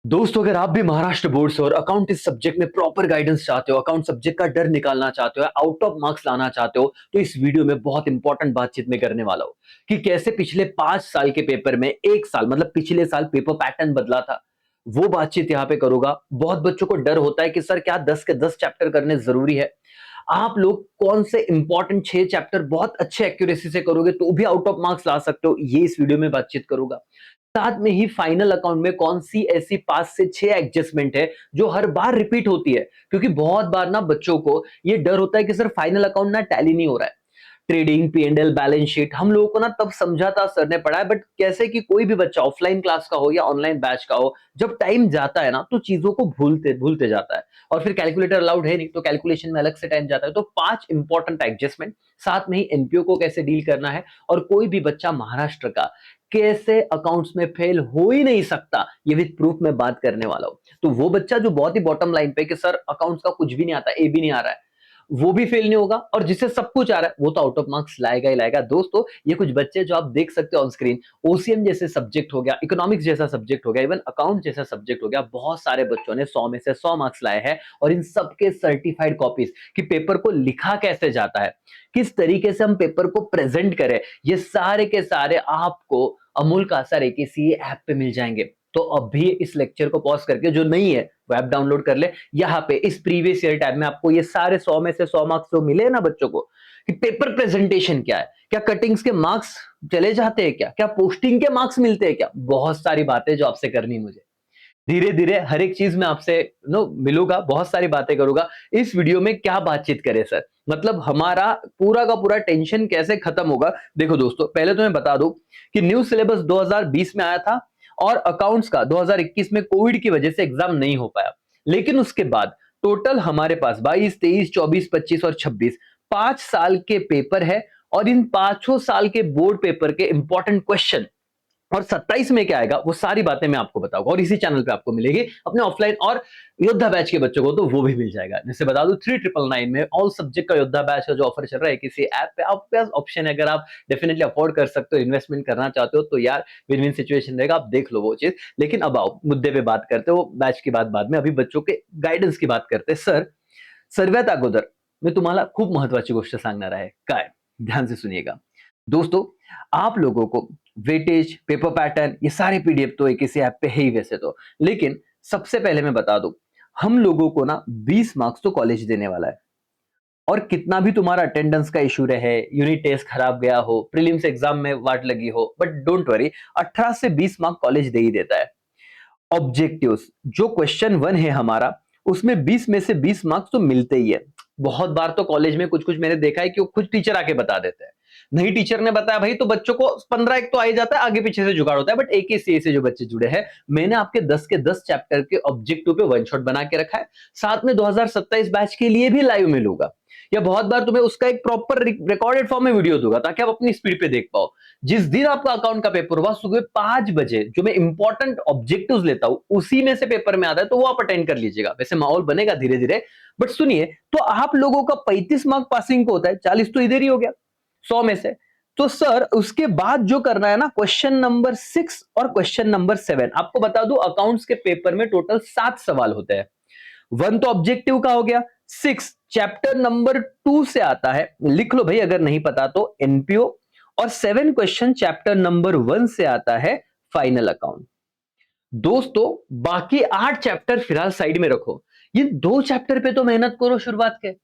दोस्तों, अगर आप भी महाराष्ट्र बोर्ड से और अकाउंट इस सब्जेक्ट में प्रॉपर गाइडेंस चाहते हो, अकाउंट सब्जेक्ट का डर निकालना चाहते हो, आउट ऑफ मार्क्स लाना चाहते हो, तो इस वीडियो में बहुत इंपॉर्टेंट बातचीत में करने वाला हूं कि कैसे पिछले 5 साल के पेपर में 1 साल मतलब पिछले साल पेपर पैटर्न बदला था। वो बातचीत यहाँ पे करूंगा। बहुत बच्चों को डर होता है कि सर क्या 10 के 10 चैप्टर करने जरूरी है। आप लोग कौन से इंपॉर्टेंट 6 चैप्टर बहुत अच्छे एक्यूरेसी से करोगे तो भी आउट ऑफ मार्क्स ला सकते हो, ये इस वीडियो में बातचीत करूंगा। साथ में ही फाइनल अकाउंट में कौन सी ऐसी 5 से 6 एडजस्टमेंट है जो हर बार रिपीट होती है, क्योंकि बहुत बार ना बच्चों को ये डर होता है कि सर फाइनल अकाउंट ना टैली नहीं हो रहा है। ट्रेडिंग, P&L, बैलेंस शीट हम लोगों को ना तब समझाता सर ने पढ़ा है, बट कैसे कि कोई भी बच्चा ऑफलाइन क्लास का हो या ऑनलाइन बैच का हो, जब टाइम जाता है ना तो चीजों को भूलते भूलते जाता है। और फिर कैलकुलेटर अलाउड है नहीं तो कैलकुलेशन में अलग से टाइम जाता है। तो 5 इंपॉर्टेंट एडजस्टमेंट, साथ में ही एनपीओ को कैसे डील करना है, और कोई भी बच्चा महाराष्ट्र का कैसे अकाउंट्स में फेल हो ही नहीं सकता, ये विद प्रूफ में बात करने वाला हूं। तो वो बच्चा जो बहुत ही बॉटम लाइन पे कि सर अकाउंट्स का कुछ भी नहीं आता, ए भी नहीं आ रहा है, वो भी फेल नहीं होगा, और जिसे सब कुछ आ रहा है वो तो आउट ऑफ मार्क्स लाएगा ही लाएगा। दोस्तों, ये कुछ बच्चे जो आप देख सकते हो ऑन स्क्रीन, ओसीएम जैसे सब्जेक्ट हो गया, इकोनॉमिक्स जैसा सब्जेक्ट हो गया, इवन अकाउंट जैसा सब्जेक्ट हो गया, बहुत सारे बच्चों ने 100 में से 100 मार्क्स लाए हैं। और इन सबके सर्टिफाइड कॉपीज कि पेपर को लिखा कैसे जाता है, किस तरीके से हम पेपर को प्रेजेंट करें, ये सारे के सारे आपको अमूल का असर एक इसी ऐप पे मिल जाएंगे। तो अभी इस लेक्चर को पॉज करके, जो नहीं है वो ऐप डाउनलोड कर ले। यहाँ पे इस प्रीवियस ईयर टैब में आपको ये सारे 100 में से 100 मार्क्स जो मिले ना बच्चों को, कि पेपर प्रेजेंटेशन क्या है, क्या कटिंग्स के मार्क्स चले जाते हैं, क्या क्या पोस्टिंग के मार्क्स मिलते हैं, क्या बहुत सारी बातें जो आपसे करनी मुझे। धीरे धीरे हर एक चीज में आपसे मिलूंगा, बहुत सारी बातें करूंगा। इस वीडियो में क्या बातचीत करें सर, मतलब हमारा पूरा का पूरा टेंशन कैसे खत्म होगा। देखो दोस्तों, पहले तो मैं बता दूं कि न्यू सिलेबस 2020 में आया था, और अकाउंट्स का 2021 में कोविड की वजह से एग्जाम नहीं हो पाया। लेकिन उसके बाद टोटल हमारे पास 22, 23, 24, 25 और 26 5 साल के पेपर है। और इन पांचों साल के बोर्ड पेपर के इंपॉर्टेंट क्वेश्चन, और 27 में क्या आएगा वो सारी बातें मैं आपको बताऊंगा, और इसी चैनल पे आपको मिलेगी। अपने ऑफलाइन और योद्धा बैच के बच्चों को तो वो भी मिल जाएगा। जैसे बता दूं, 3999 में ऑल सब्जेक्ट का योद्धा बैच का जो ऑफर चल रहा है, किसी ऐप पे आपके पास ऑप्शन है, अगर आप डेफिनेटली अफोर्ड कर सकते हो, इन्वेस्टमेंट करना चाहते हो, तो यार विन विन सिचुएशन रहेगा, आप देख लो वो चीज। लेकिन अब आओ मुद्दे पे बात करते हो, बैच की बात बाद में, अभी बच्चों के गायडन्स की बात करते हैं। सर, सर्वात अगोदर मी तुम्हाला खूप महत्वाची गोष्ट सांगणार आहे। काय? ध्यान से सुनिएगा दोस्तों। आप लोगों को वेटेज, पेपर पैटर्न, ये सारे पीडीएफ तो एक इसी ऐप पे है ही वैसे तो, लेकिन सबसे पहले मैं बता दूं, हम लोगों को ना 20 मार्क्स तो कॉलेज देने वाला है। और कितना भी तुम्हारा अटेंडेंस का इशू रहे, यूनिट टेस्ट खराब गया हो, प्रीलिम्स एग्जाम में वाट लगी हो, बट डोंट वरी, 18 से 20 मार्क कॉलेज दे ही देता है। ऑब्जेक्टिव्स, जो क्वेश्चन 1 है हमारा, उसमें 20 में से 20 मार्क्स तो मिलते ही है। बहुत बार तो कॉलेज में कुछ कुछ मैंने देखा है कि वो खुद टीचर आके बता देते हैं। नहीं टीचर ने बताया भाई, तो बच्चों को 15 एक तो आ ही जाता है, आगे पीछे से जुगाड़ होता है। बट एक ही सीए से जो बच्चे जुड़े हैं, मैंने आपके 10 के 10 चैप्टर के ऑब्जेक्टिव पे वन शॉट बना के रखा है। साथ में 2027 बैच के लिए भी लाइव मिलूंगा, या बहुत बार तुम्हें उसका एक प्रॉपर रिकॉर्डेड फॉर्म में वीडियो दूंगा, ताकि आप अपनी स्पीड पे देख पाओ। जिस दिन आपका अकाउंट का पेपर हुआ, सुबह 5 बजे जो मैं इंपॉर्टेंट ऑब्जेक्टिव्स लेता हूं, उसी में से पेपर में आता है, तो वो आप अटेंड कर लीजिएगा। वैसे माहौल बनेगा धीरे धीरे। बट सुनिए, तो आप लोगों का 35 मार्क पासिंग को होता है, 40 तो इधर ही हो गया 100 में से। तो सर उसके बाद जो करना है ना, क्वेश्चन नंबर 6 और क्वेश्चन नंबर 7, आपको बता दूं अकाउंट्स के पेपर में टोटल 7 सवाल होते हैं। 1 तो ऑब्जेक्टिव का हो गया, 6 चैप्टर नंबर 2 से आता है, लिख लो भाई अगर नहीं पता तो, एनपीओ। और 7 क्वेश्चन चैप्टर नंबर 1 से आता है, फाइनल अकाउंट। दोस्तों, बाकी 8 चैप्टर फिलहाल साइड में रखो, ये 2 चैप्टर पे तो मेहनत करो शुरुआत के।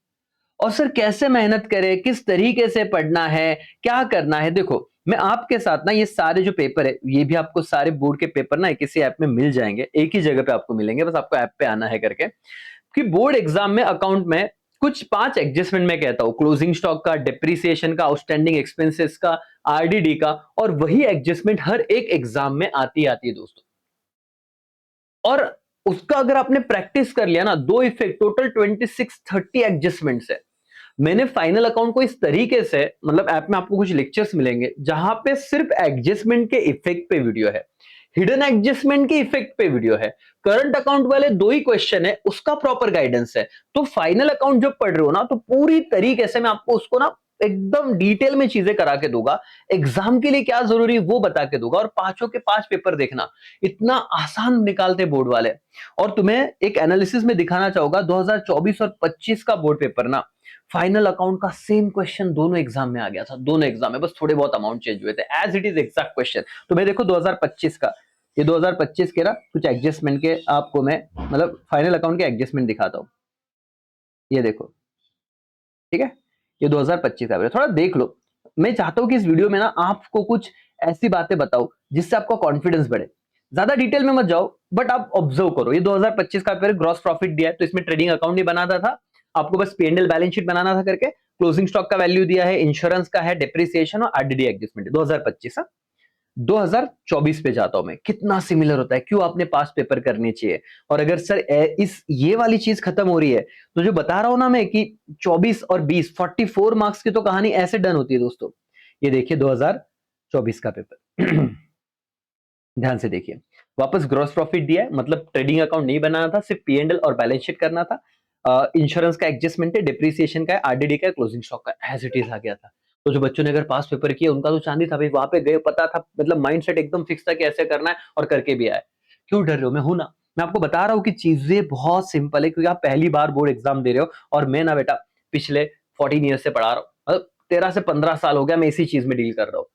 और सर कैसे मेहनत करें, किस तरीके से पढ़ना है, क्या करना है, देखो मैं आपके साथ ना, ये सारे जो पेपर है, ये भी आपको सारे बोर्ड के पेपर ना किसी ऐप में मिल जाएंगे, एक ही जगह पे आपको मिलेंगे, बस आपको ऐप पे आना है करके। कि बोर्ड एग्जाम में अकाउंट में कुछ 5 एडजस्टमेंट मैं कहता हूं, क्लोजिंग स्टॉक का, डिप्रिसिएशन का, आउटस्टैंडिंग एक्सपेंसेस का, आरडीडी का, और वही एडजस्टमेंट हर एक एग्जाम में आती है दोस्तों। और उसका अगर आपने प्रैक्टिस कर लिया ना, दो इफेक्ट, टोटल 26-30 एडजस्टमेंट्स है। मैंने फाइनल अकाउंट को इस तरीके से, मतलब ऐप में आपको कुछ लेक्चर्स मिलेंगे जहां पे सिर्फ एडजस्टमेंट के इफेक्ट पे वीडियो है, हिडन एडजस्टमेंट के इफेक्ट पे वीडियो है, करंट अकाउंट वाले 2 ही क्वेश्चन है, उसका प्रॉपर गाइडेंस है। तो फाइनल अकाउंट जब पढ़ रहे हो ना, तो पूरी तरीके से मैं आपको उसको ना एकदम डिटेल में चीजें करा के दूंगा, एग्जाम के लिए क्या जरूरी है वो बता के दूंगा, और पांचों के पांच पेपर देखना, इतना आसान निकालते बोर्ड वाले। और तुम्हें एक एनालिसिस में दिखाना चाहूंगा, 2024 और 25 का बोर्ड पेपर ना, फाइनल अकाउंट का सेम क्वेश्चन दोनों एग्जाम में आ गया था, दोनों एग्जाम में, बस थोड़े बहुत अमाउंट चेंज हुए थे, as it is exact question. तो मैं देखो 2025 का, ये 2025 के ना कुछ एडजस्टमेंट के आपको मैं मतलब फाइनल अकाउंट के एडजस्टमेंट दिखाता हूं, ये देखो, ठीक है, ये 2025 का है, थोड़ा देख लो। मैं चाहता हूं कि इस वीडियो में ना आपको कुछ ऐसी बातें बताओ जिससे आपका कॉन्फिडेंस बढ़े, ज्यादा डिटेल में मत जाओ, बट आप ऑब्जर्व करो। ये 2025 का पेपर, ग्रॉस प्रॉफिट दिया है, तो इसमें ट्रेडिंग अकाउंट नहीं बनाना था आपको, बस P&L बैलेंस शीट बनाना था करके, क्लोजिंग स्टॉक का वैल्यू दिया है, इंश्योरेंस का है, डेप्रिसिएशन और आरडीडी एडजस्टमेंट, 2025। 2024 पे जाता हूं मैं, कितना सिमिलर होता है, क्यों आपने पास पेपर करनी चाहिए। और अगर सर इस ये वाली चीज खत्म हो रही है, तो जो बता रहा हूं ना मैं कि 24 और 20 44 मार्क्स की तो कहानी ऐसे डन होती है दोस्तों। ये देखिए 2024 का पेपर ध्यान से देखिए, वापस ग्रॉस प्रॉफिट दिया है, मतलब ट्रेडिंग अकाउंट नहीं बनाना था, सिर्फ P&L और बैलेंस शीट करना था, इंश्योरेंस का एडजस्टमेंट है, डिप्रिसिएशन का है, आरडीडी का है, क्लोजिंग स्टॉक का, एज इट इज आ गया था। तो जो बच्चों ने अगर पास पेपर किया उनका तो चांदी था भाई, वहां पे गए, पता था, मतलब माइंडसेट एकदम फिक्स था कि ऐसे करना है, और करके भी आए। क्यों डर रहे हो, मैं हूं ना, मैं आपको बता रहा हूँ कि चीजें बहुत सिंपल है, क्योंकि आप पहली बार बोर्ड एग्जाम दे रहे हो, और मैं ना बेटा पिछले 14 ईयर से पढ़ा रहा हूँ, मतलब 13 से 15 साल हो गया मैं इसी चीज में डील कर रहा हूँ।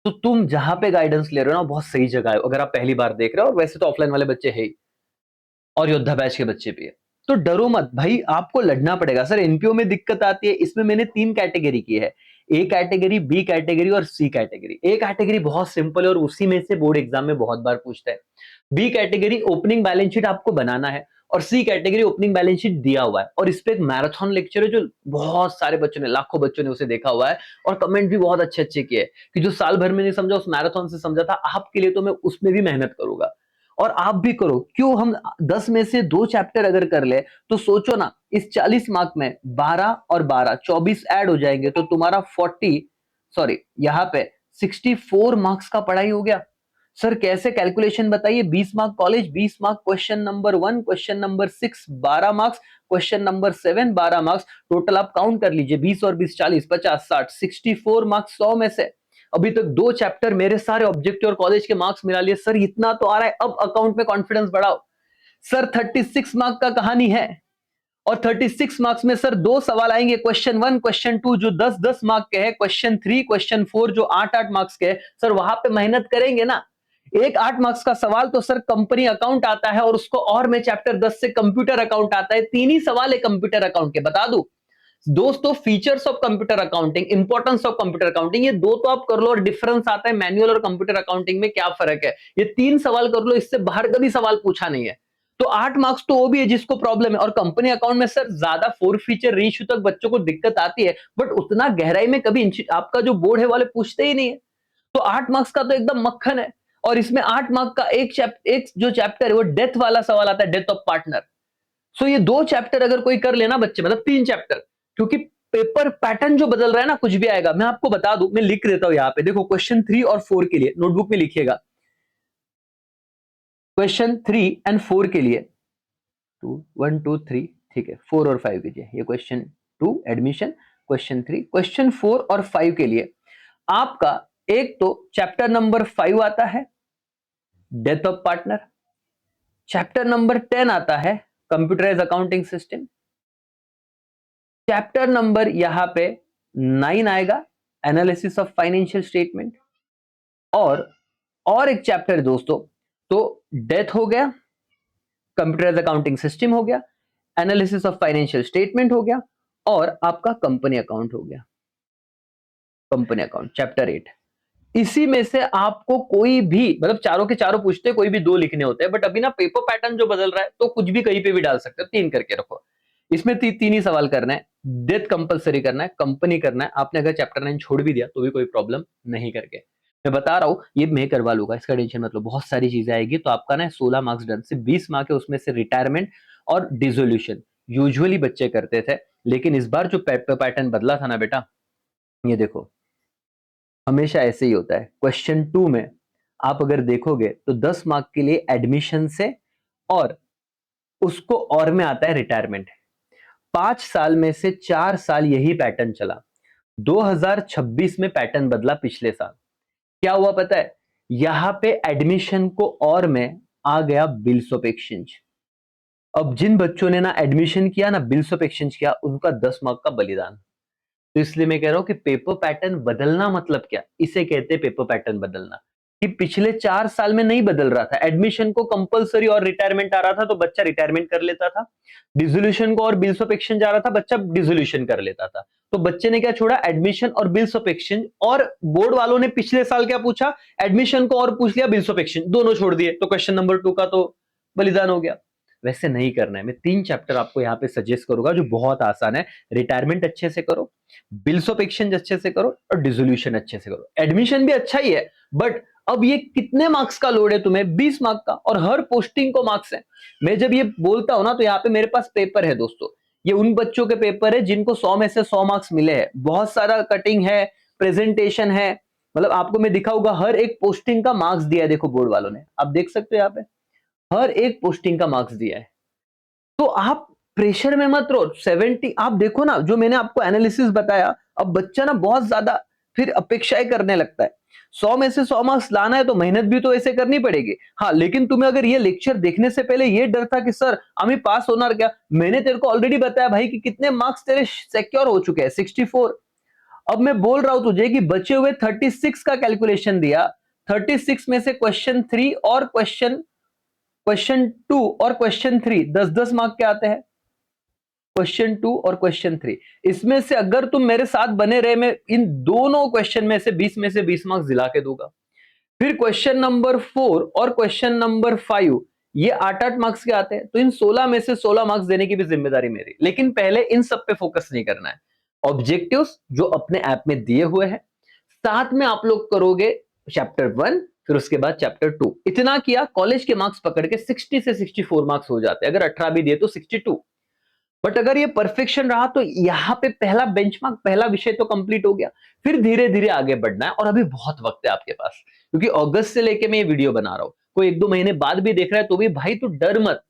तो तुम जहां पे गाइडेंस ले रहे हो ना, बहुत सही जगह है, अगर आप पहली बार देख रहे हो, और वैसे तो ऑफलाइन वाले बच्चे है ही, और योद्धा बैच के बच्चे भी है। तो डरो मत भाई, आपको लड़ना पड़ेगा। सर एनपीओ में दिक्कत आती है, इसमें मैंने 3 कैटेगरी की है, ए कैटेगरी, बी कैटेगरी और सी कैटेगरी। ए कैटेगरी बहुत सिंपल है और उसी में से बोर्ड एग्जाम में बहुत बार पूछता है। B category opening balance sheet आपको बनाना है, और C category opening balance sheet दिया हुआ है, और इस पे एक मैराथन लेक्चर है जो बहुत सारे बच्चों ने, लाखों बच्चों ने उसे देखा हुआ है, और कमेंट भी बहुत अच्छे अच्छे किए कि जो साल भर में नहीं समझा उस मैराथन से समझा था, आपके लिए तो मैं उसमें भी मेहनत करूंगा, और आप भी करो। क्यों, हम 10 में से 2 चैप्टर अगर कर ले, तो सोचो ना, इस 40 मार्क में 12 और 12 24 ऐड हो जाएंगे, तो तुम्हारा 40, सॉरी यहाँ पे 64 मार्क्स का पढ़ाई हो गया। सर कैसे कैलकुलेशन बताइए, 20 mark college, 20 mark question number 1, question number 6 12 marks, question number 7 12 marks, total आप काउंट कर लीजिए, 20 और 20 40 50 60 64 मार्क्स 100 में से। अभी तक 2 चैप्टर मेरे सारे ऑब्जेक्टिव और कॉलेज के मार्क्स मिला लिए, सर इतना तो आ रहा है, अब अकाउंट में कॉन्फिडेंस बढ़ाओ। सर 36 मार्क का कहानी है, और 36 मार्क्स में सर 2 सवाल आएंगे, क्वेश्चन 1 क्वेश्चन 2 जो 10-10 मार्क के हैं, क्वेश्चन 3 क्वेश्चन 4 जो 8-8 मार्क्स के हैं। सर वहां पे मेहनत करेंगे ना, एक 8 मार्क्स का सवाल तो सर कंपनी अकाउंट आता है, और उसको और मैं चैप्टर 10 से कंप्यूटर अकाउंट आता है, 3 ही सवाल है कंप्यूटर अकाउंट के, बता दूं दोस्तों, features of computer accounting, importance of computer accounting, ये दो तो आप कर लो, और डिफरेंस आता है मैनुअल और कंप्यूटर अकाउंटिंग में क्या फर्क है, ये 3 सवाल कर लो, इससे बाहर कभी सवाल पूछा नहीं है। तो 8 मार्क्स तो वो भी है जिसको प्रॉब्लम है, और कंपनी अकाउंट में सर ज्यादा फोर फीचर रीइश्यू तक बच्चों को दिक्कत आती है, बट उतना गहराई में कभी आपका जो बोर्ड है वाले पूछते ही नहीं है। तो 8 मार्क्स का तो एकदम मक्खन है, और इसमें 8 मार्क का एक जो चैप्टर है वो डेथ वाला सवाल आता है, डेथ ऑफ पार्टनर। सो ये 2 चैप्टर अगर कोई कर लेना बच्चे, मतलब 3 चैप्टर, क्योंकि पेपर पैटर्न जो बदल रहा है ना, कुछ भी आएगा। मैं आपको बता दूं, मैं लिख देता हूं यहाँ पे, देखो क्वेश्चन 3 और 4 के लिए नोटबुक में लिखिएगा, क्वेश्चन 3 एंड 4 के लिए 1 2 3, ठीक है, 4 और 5 कीजिए, ये क्वेश्चन 2 एडमिशन, क्वेश्चन 3, क्वेश्चन 4 और 5 के लिए आपका एक तो चैप्टर नंबर 5 आता है death of partner, chapter number 10 आता है computerize accounting system, chapter number यहां पे 9 आएगा एनालिसिस ऑफ फाइनेंशियल स्टेटमेंट, और एक चैप्टर है दोस्तों, तो डेथ हो गया, कंप्यूटराइज अकाउंटिंग सिस्टम हो गया, एनालिसिस ऑफ फाइनेंशियल स्टेटमेंट हो गया, और आपका कंपनी अकाउंट हो गया, कंपनी अकाउंट चैप्टर 8। इसी में से आपको कोई भी, मतलब चारों के चारों पूछते हैं, कोई भी 2 लिखने होते हैं, बट अभी ना पेपर पैटर्न जो बदल रहा है, तो कुछ भी कहीं पे भी डाल सकते हो, 3 करके रखो। इसमें 3 ही सवाल करना है, डेथ कंपलसरी करना है, कंपनी करना है, आपने अगर चैप्टर 9 छोड़ भी दिया तो भी कोई प्रॉब्लम नहीं करके, मैं बता रहा हूं, ये मैं करवा लूंगा, इसका टेंशन मतलब, बहुत सारी चीजें आएगी, तो आपका ना 16 मार्क्स डन, सिर्फ 20 मार्क है उसमें से रिटायरमेंट और डिसोल्यूशन, यूजुअली बच्चे करते थे, लेकिन इस बार जो पेपर पैटर्न बदला था ना बेटा, ये देखो, हमेशा ऐसे ही होता है। क्वेश्चन 2 में आप अगर देखोगे तो 10 मार्क के लिए एडमिशन से, और उसको और में आता है रिटायरमेंट। 5 साल में से 4 साल यही पैटर्न चला, 2026 में पैटर्न बदला पिछले साल। क्या हुआ पता है? यहां पे एडमिशन को और में आ गया बिल्स ऑफ एक्सचेंज। अब जिन बच्चों ने ना एडमिशन किया ना बिल्स ऑफ एक्सचेंज किया, उनका 10 मार्क का बलिदान। तो इसलिए मैं कह रहा हूं कि पेपर पैटर्न बदलना मतलब क्या, इसे कहते हैं पेपर पैटर्न बदलना। कि पिछले 4 साल में नहीं बदल रहा था, एडमिशन को कंपलसरी और रिटायरमेंट आ रहा था तो बच्चा रिटायरमेंट कर लेता था, डिसोल्यूशन को और बिल्स ऑफ एक्सचेंज आ रहा था, बच्चा डिसोल्यूशन कर लेता था। तो बच्चे ने क्या छोड़ा, एडमिशन और बिल्स ऑफ एक्सचेंज। और बोर्ड वालों ने पिछले साल क्या पूछा, एडमिशन को और पूछ लिया, बिल्स ऑफ एक्सचेंज दोनों छोड़ दिए, तो क्वेश्चन नंबर 2 का तो बलिदान हो गया। वैसे नहीं करना है। मैं 3 चैप्टर आपको यहाँ पे सजेस्ट करूंगा जो बहुत आसान है। रिटायरमेंट अच्छे से करो, बिल्स ऑफ एक्सचेंज अच्छे से करो, और डिसोल्यूशन अच्छे से करो। एडमिशन भी अच्छा ही है, बट अब ये कितने मार्क्स का लोड है तुम्हें, 20 मार्क का, और हर पोस्टिंग को मार्क्स है। मैं जब ये बोलता हूं ना, तो यहाँ पे मेरे पास पेपर है दोस्तों। ये उन बच्चों के पेपर है जिनको 100 में से 100 मार्क्स मिले हैं। बहुत सारा कटिंग है, प्रेजेंटेशन है, मतलब आपको मैं दिखाऊंगा हर एक पोस्टिंग का मार्क्स दिया है। देखो बोर्ड वालों ने, आप देख सकते हो यहाँ पे हर एक पोस्टिंग का मार्क्स दिया है। तो आप प्रेशर में मत रहो। 70 आप देखो ना, जो मैंने आपको एनालिसिस बताया, अब बच्चा ना बहुत ज्यादा फिर अपेक्षाएं करने लगता है। 100 में से 100 मार्क्स लाना है तो मेहनत भी तो ऐसे करनी पड़ेगी। हाँ, लेकिन तुम्हें अगर ये लेक्चर देखने से पहले ये डर था कि सर हम ही पास होना क्या, मैंने तेरे को ऑलरेडी बताया भाई कि कितने मार्क्स तेरे सिक्योर हो चुके हैं, 64। अब मैं बोल रहा हूं तुझे कि बचे हुए 36 का कैलकुलेशन दिया। 36 में से क्वेश्चन 3 और क्वेश्चन 2 और क्वेश्चन 3 10-10 मार्क के आते हैं। क्वेश्चन 2 और क्वेश्चन 3, इसमें से अगर तुम मेरे साथ बने रहे, मैं इन दोनों क्वेश्चन में से 20 मार्क्स दिला के दूंगा। फिर क्वेश्चन नंबर 4 और क्वेश्चन नंबर 5, ये 8-8 मार्क्स के आते हैं। तो इन 16 में से 16 मार्क्स देने की भी जिम्मेदारी मेरी। लेकिन पहले इन सब पे फोकस नहीं करना है। ऑब्जेक्टिव्स जो अपने ऐप में दिए हुए हैं, साथ में आप लोग करोगे चैप्टर 1, फिर उसके बाद चैप्टर 2। इतना किया, कॉलेज के मार्क्स पकड़ के 60 से 64 मार्क्स हो जाते हैं। अगर 18 भी दिए तो 62। बट अगर ये परफेक्शन रहा तो यहाँ पे पहला बेंचमार्क, पहला विषय तो कंप्लीट हो गया। फिर धीरे धीरे आगे बढ़ना है, और अभी बहुत वक्त है आपके पास, क्योंकि अगस्त से लेके मैं ये वीडियो बना रहा हूं। कोई 1-2 महीने बाद भी देख रहा है तो भी भाई तू डर मत।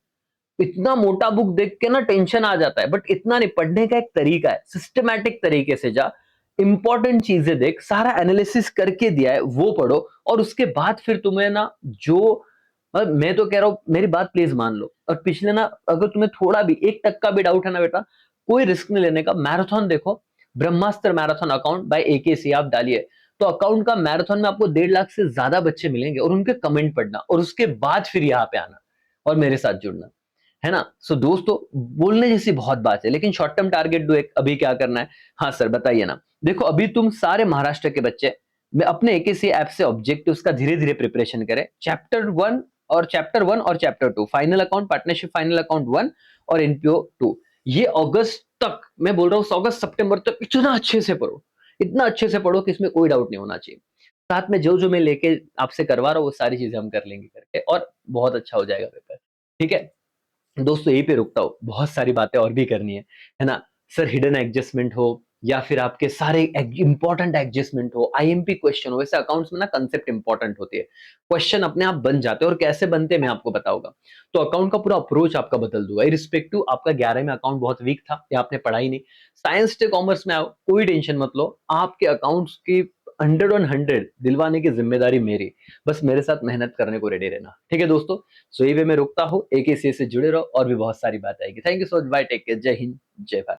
इतना मोटा बुक देख के ना टेंशन आ जाता है, बट इतना नहीं, पढ़ने का एक तरीका है, सिस्टमैटिक तरीके से जा, इंपॉर्टेंट चीजें देख, सारा एनालिसिस करके दिया है वो पढ़ो, और उसके बाद फिर तुम्हें ना जो मैं तो कह रहा हूं, मेरी बात प्लीज मान लो। और पिछले ना, अगर तुम्हें थोड़ा भी 1% भी डाउट है ना बेटा, कोई रिस्क नहीं लेने का, मैराथन देखो, ब्रह्मास्त्र मैराथन अकाउंट बाय एकेसी आप डालिए, तो अकाउंट का मैराथन में आपको 1.5 लाख से ज्यादा बच्चे मिलेंगे, और उनके कमेंट पढ़ना, और उसके बाद फिर यहाँ पे आना और मेरे साथ जुड़ना, है ना। सो दोस्तों, बोलने जैसी बहुत बात है, लेकिन शॉर्ट टर्म टारगेट दो एक, अभी क्या करना है। हाँ सर बताइए ना। देखो अभी तुम सारे महाराष्ट्र के बच्चे, मैं अपने एकेसी ऐप से ऑब्जेक्टिव्स का धीरे धीरे प्रिपरेशन करें। चैप्टर 1 और chapter 2 final account, partnership final account 1 और एनपीओ 2, ये अगस्त तक, मैं बोल रहा हूँ अगस्त सितंबर तक इतना अच्छे से पढ़ो, इतना अच्छे से पढ़ो कि इसमें कोई डाउट नहीं होना चाहिए। साथ में जो जो मैं लेके आपसे करवा रहा हूँ वो सारी चीजें हम कर लेंगे करके, और बहुत अच्छा हो जाएगा पेपर। ठीक है दोस्तों, यहीं पे रुकता हूँ, बहुत सारी बातें और भी करनी है ना। सर हिडन एडजस्टमेंट हो, या फिर आपके सारे इंपॉर्टेंट एडजस्टमेंट हो, आईएमपी क्वेश्चन हो, वैसे अकाउंट्स में ना कंसेप्ट इंपॉर्टेंट होती है, क्वेश्चन अपने आप बन जाते हैं, और कैसे बनते हैं मैं आपको बताऊंगा। तो अकाउंट का पूरा अप्रोच आपका बदल दूंगा, इरिस्पेक्टिव आपका 11 में अकाउंट बहुत वीक था या आपने पढ़ा ही नहीं, साइंस से कॉमर्स में आओ, कोई टेंशन मत लो, आपके अकाउंट्स की 100 दिलवाने की जिम्मेदारी मेरी। बस मेरे साथ मेहनत करने को रेडी रहना, ठीक है दोस्तों। सो ये वे मैं रुकता हूँ, एक ही से जुड़े रहो, और भी बहुत सारी बात आएगी। Thank you so much, bye, take care, जय हिंद, जय भारत।